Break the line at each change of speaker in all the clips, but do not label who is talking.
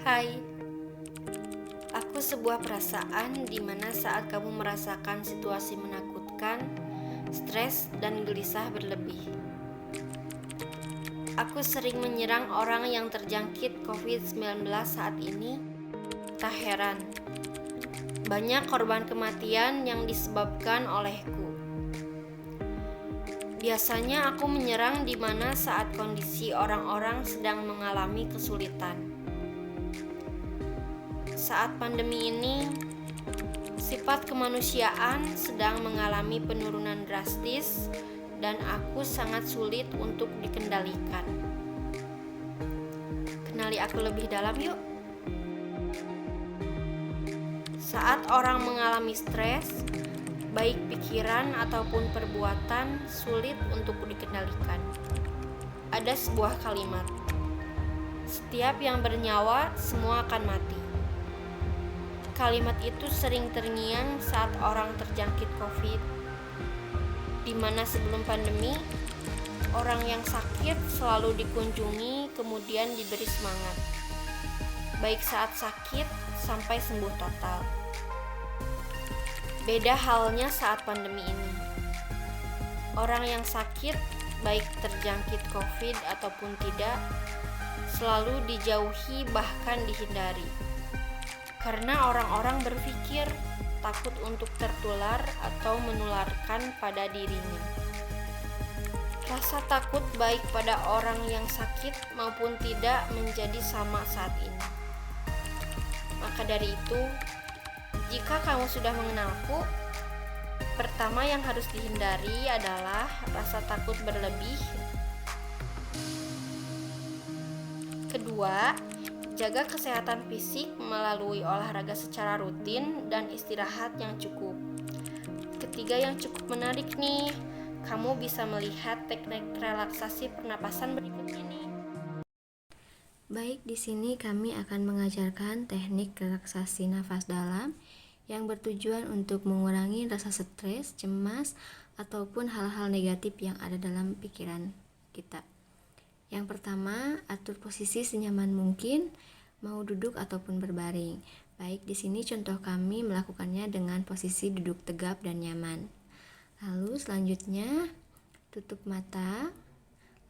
Hai, aku sebuah perasaan di mana saat kamu merasakan situasi menakutkan, stres, dan gelisah berlebih. Aku sering menyerang orang yang terjangkit COVID-19 saat ini. Tak heran, banyak korban kematian yang disebabkan olehku. Biasanya aku menyerang di mana saat kondisi orang-orang sedang mengalami kesulitan. Saat pandemi ini, sifat kemanusiaan sedang mengalami penurunan drastis dan aku sangat sulit untuk dikendalikan. Kenali aku lebih dalam yuk. Saat orang mengalami stres, baik pikiran ataupun perbuatan sulit untuk dikendalikan. Ada sebuah kalimat, setiap yang bernyawa semua akan mati. Kalimat itu sering terngiang saat orang terjangkit COVID, di mana sebelum pandemi, orang yang sakit selalu dikunjungi kemudian diberi semangat, baik saat sakit sampai sembuh total. Beda halnya saat pandemi ini. Orang yang sakit, baik terjangkit COVID ataupun tidak, selalu dijauhi bahkan dihindari. Karena orang-orang berpikir takut untuk tertular atau menularkan pada dirinya. Rasa takut baik pada orang yang sakit maupun tidak menjadi sama saat ini. Maka dari itu, jika kamu sudah mengenalku, pertama yang harus dihindari adalah rasa takut berlebih. Kedua, jaga kesehatan fisik melalui olahraga secara rutin dan istirahat yang cukup. Ketiga yang cukup menarik nih, kamu bisa melihat teknik relaksasi pernapasan berikut ini.
Baik, di sini kami akan mengajarkan teknik relaksasi nafas dalam yang bertujuan untuk mengurangi rasa stres, cemas, ataupun hal-hal negatif yang ada dalam pikiran kita. Yang pertama, atur posisi senyaman mungkin, mau duduk ataupun berbaring. Baik, di sini contoh kami melakukannya dengan posisi duduk tegap dan nyaman. Lalu selanjutnya, tutup mata.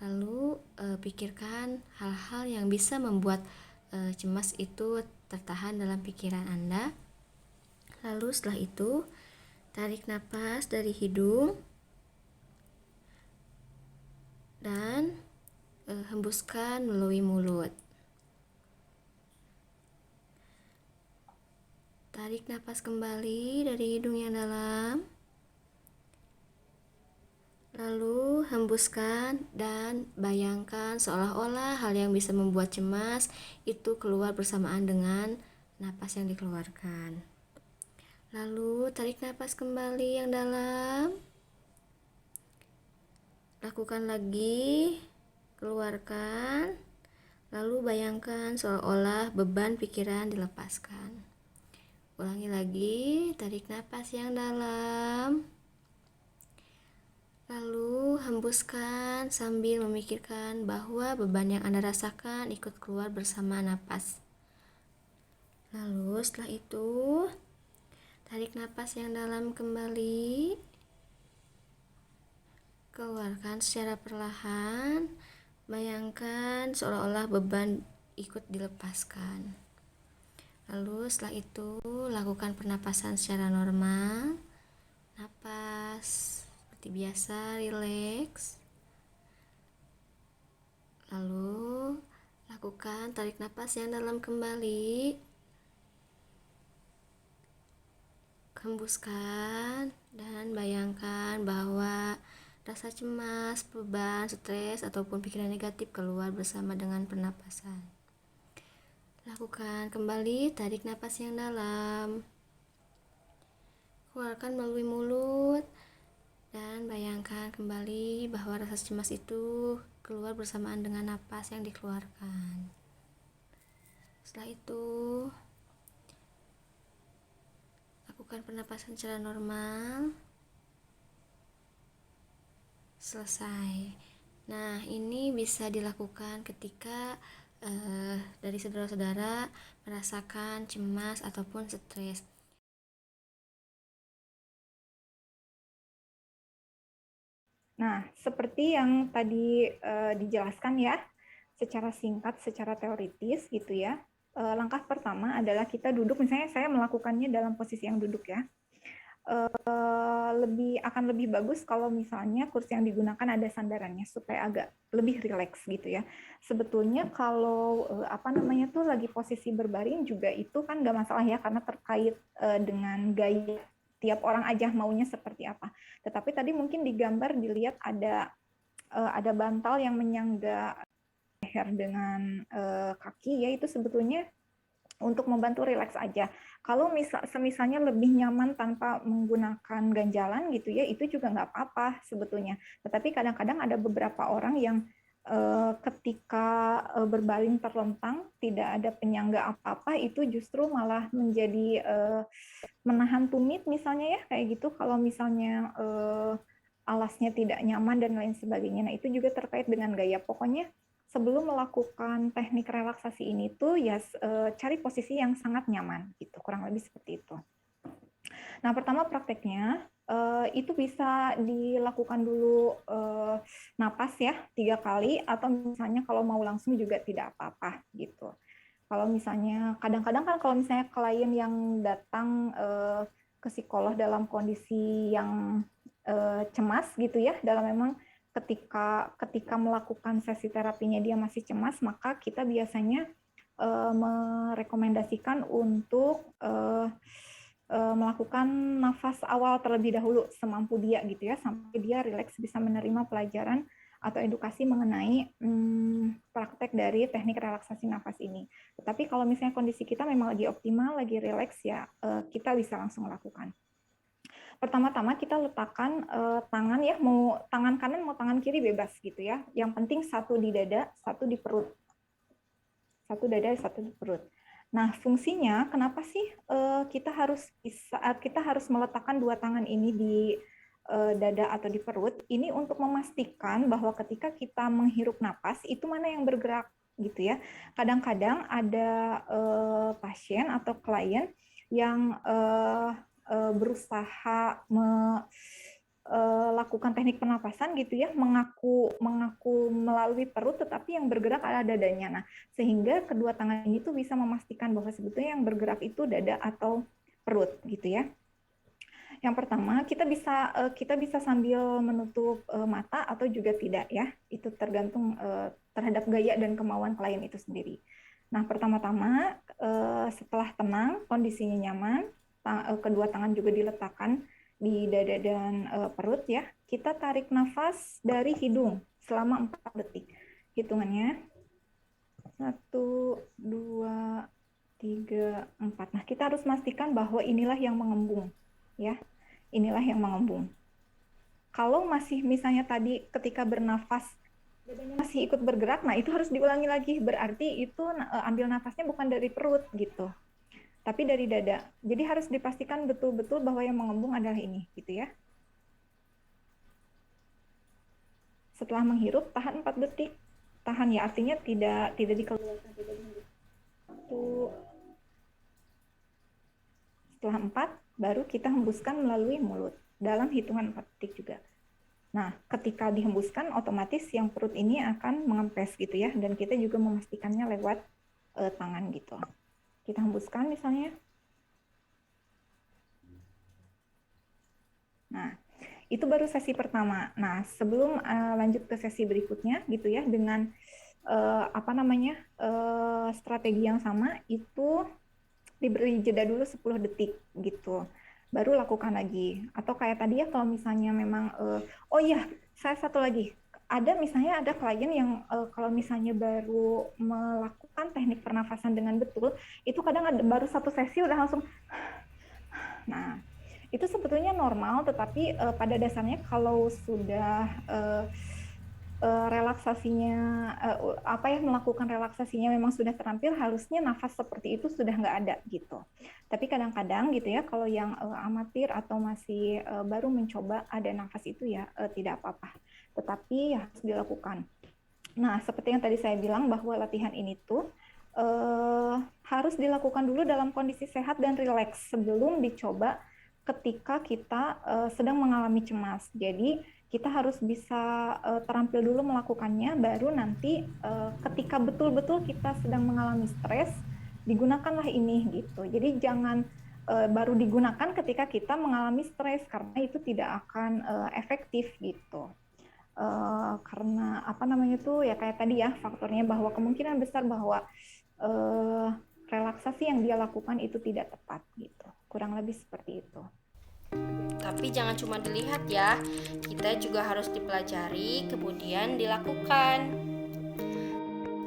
Lalu pikirkan hal-hal yang bisa membuat cemas itu tertahan dalam pikiran Anda. Lalu setelah itu, tarik napas dari hidung dan hembuskan melalui mulut. Tarik napas kembali dari hidung yang dalam. Lalu hembuskan dan bayangkan seolah-olah hal yang bisa membuat cemas itu keluar bersamaan dengan napas yang dikeluarkan. Lalu tarik napas kembali yang dalam. Lakukan lagi, keluarkan. Lalu bayangkan seolah-olah beban pikiran dilepaskan. Ulangi lagi, tarik napas yang dalam. Lalu hembuskan sambil memikirkan bahwa beban yang Anda rasakan ikut keluar bersama napas. Lalu setelah itu, tarik napas yang dalam kembali. Keluarkan secara perlahan. Bayangkan seolah-olah beban ikut dilepaskan. Lalu setelah itu, lakukan pernapasan secara normal. Napas seperti biasa, rileks. Lalu lakukan tarik napas yang dalam kembali. Hembuskan dan bayangkan bahwa rasa cemas, beban, stres, ataupun pikiran negatif keluar bersama dengan pernapasan. Lakukan kembali tarik napas yang dalam. Keluarkan melalui mulut dan bayangkan kembali bahwa rasa cemas itu keluar bersamaan dengan napas yang dikeluarkan. Setelah itu, lakukan pernapasan secara normal. Selesai. Nah, ini bisa dilakukan ketika dari dari saudara-saudara merasakan cemas ataupun stres.
Nah, seperti yang tadi dijelaskan ya, secara singkat, secara teoritis gitu ya. Langkah pertama adalah kita duduk, misalnya saya melakukannya dalam posisi yang duduk ya. Akan lebih bagus kalau misalnya kursi yang digunakan ada sandarannya supaya agak lebih rileks gitu ya. Sebetulnya kalau lagi posisi berbaring juga itu kan nggak masalah ya karena terkait dengan gaya tiap orang aja maunya seperti apa. Tetapi tadi mungkin di gambar dilihat ada bantal yang menyangga leher dengan kaki ya, itu sebetulnya untuk membantu rileks aja. Kalau misalnya lebih nyaman tanpa menggunakan ganjalan gitu ya, itu juga nggak apa-apa sebetulnya. Tetapi kadang-kadang ada beberapa orang yang ketika berbaring terlentang, tidak ada penyangga apa-apa, itu justru malah menjadi menahan tumit misalnya ya, kayak gitu. Kalau misalnya alasnya tidak nyaman dan lain sebagainya. Nah, itu juga terkait dengan gaya. Pokoknya sebelum melakukan teknik relaksasi ini tuh ya cari posisi yang sangat nyaman gitu, kurang lebih seperti itu. Nah, pertama prakteknya itu bisa dilakukan dulu napas ya 3 kali, atau misalnya kalau mau langsung juga tidak apa-apa gitu. Kalau misalnya kadang-kadang kan kalau misalnya klien yang datang ke psikolog dalam kondisi yang cemas gitu ya, dalam memang ketika melakukan sesi terapinya dia masih cemas, maka kita biasanya merekomendasikan untuk melakukan nafas awal terlebih dahulu semampu dia gitu ya, sampai dia rileks bisa menerima pelajaran atau edukasi mengenai praktek dari teknik relaksasi nafas ini. Tetapi kalau misalnya kondisi kita memang lagi optimal, lagi rileks ya, kita bisa langsung lakukan. Pertama-tama kita letakkan tangan ya, mau tangan kanan mau tangan kiri bebas gitu ya. Yang penting satu di dada, satu di perut. Satu dada, satu di perut. Nah, fungsinya kenapa sih kita harus meletakkan dua tangan ini di dada atau di perut? Ini untuk memastikan bahwa ketika kita menghirup napas itu mana yang bergerak gitu ya. Kadang-kadang ada pasien atau klien yang berusaha lakukan teknik pernapasan gitu ya, mengaku melalui perut, tetapi yang bergerak adalah dadanya. Nah, sehingga kedua tangan ini tuh bisa memastikan bahwa sebetulnya yang bergerak itu dada atau perut gitu ya. Yang pertama, kita bisa sambil menutup mata atau juga tidak ya. Itu tergantung terhadap gaya dan kemauan klien itu sendiri. Nah, pertama-tama setelah tenang, kondisinya nyaman, kedua tangan juga diletakkan di dada dan perut ya. Kita tarik nafas dari hidung selama 4 detik. Hitungannya 1, 2, 3, 4. Nah, kita harus memastikan bahwa inilah yang mengembung ya. Inilah yang mengembung. Kalau masih misalnya tadi ketika bernafas dadanya masih ikut bergerak, nah itu harus diulangi lagi. Berarti itu ambil nafasnya bukan dari perut gitu, tapi dari dada. Jadi harus dipastikan betul-betul bahwa yang mengembung adalah ini, gitu ya. Setelah menghirup, tahan 4 detik. Tahan ya, artinya tidak dikeluarkan. Setelah 4, baru kita hembuskan melalui mulut. Dalam hitungan 4 detik juga. Nah, ketika dihembuskan, otomatis yang perut ini akan mengempes gitu ya. Dan kita juga memastikannya lewat tangan gitu. Kita hembuskan misalnya. Nah, itu baru sesi pertama. Nah, sebelum lanjut ke sesi berikutnya gitu ya, dengan strategi yang sama, itu diberi jeda dulu 10 detik gitu. Baru lakukan lagi. Atau kayak tadi ya, kalau misalnya memang oh iya, saya satu lagi. Misalnya ada klien yang kalau misalnya baru melakukan teknik pernafasan dengan betul, itu kadang baru satu sesi udah langsung. Nah, itu sebetulnya normal, tetapi pada dasarnya kalau sudah relaksasinya melakukan relaksasinya memang sudah terampil, harusnya nafas seperti itu sudah nggak ada gitu. Tapi kadang-kadang gitu ya, kalau yang amatir atau masih baru mencoba ada nafas itu ya tidak apa-apa. Tetapi ya harus dilakukan. Nah, seperti yang tadi saya bilang bahwa latihan ini tuh harus dilakukan dulu dalam kondisi sehat dan rileks sebelum dicoba ketika kita sedang mengalami cemas. Jadi kita harus bisa terampil dulu melakukannya, baru nanti ketika betul-betul kita sedang mengalami stres, digunakanlah ini gitu. Jadi jangan baru digunakan ketika kita mengalami stres, karena itu tidak akan efektif gitu. Karena apa namanya tuh ya kayak tadi ya, faktornya bahwa kemungkinan besar bahwa relaksasi yang dia lakukan itu tidak tepat gitu. Kurang lebih seperti itu.
Tapi jangan cuma dilihat ya, kita juga harus dipelajari kemudian dilakukan.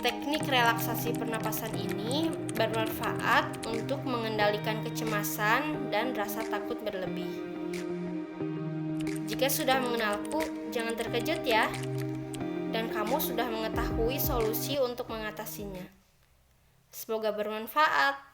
Teknik relaksasi pernapasan ini bermanfaat untuk mengendalikan kecemasan dan rasa takut berlebih. Jika sudah mengenalku, jangan terkejut ya. Dan kamu sudah mengetahui solusi untuk mengatasinya. Semoga bermanfaat.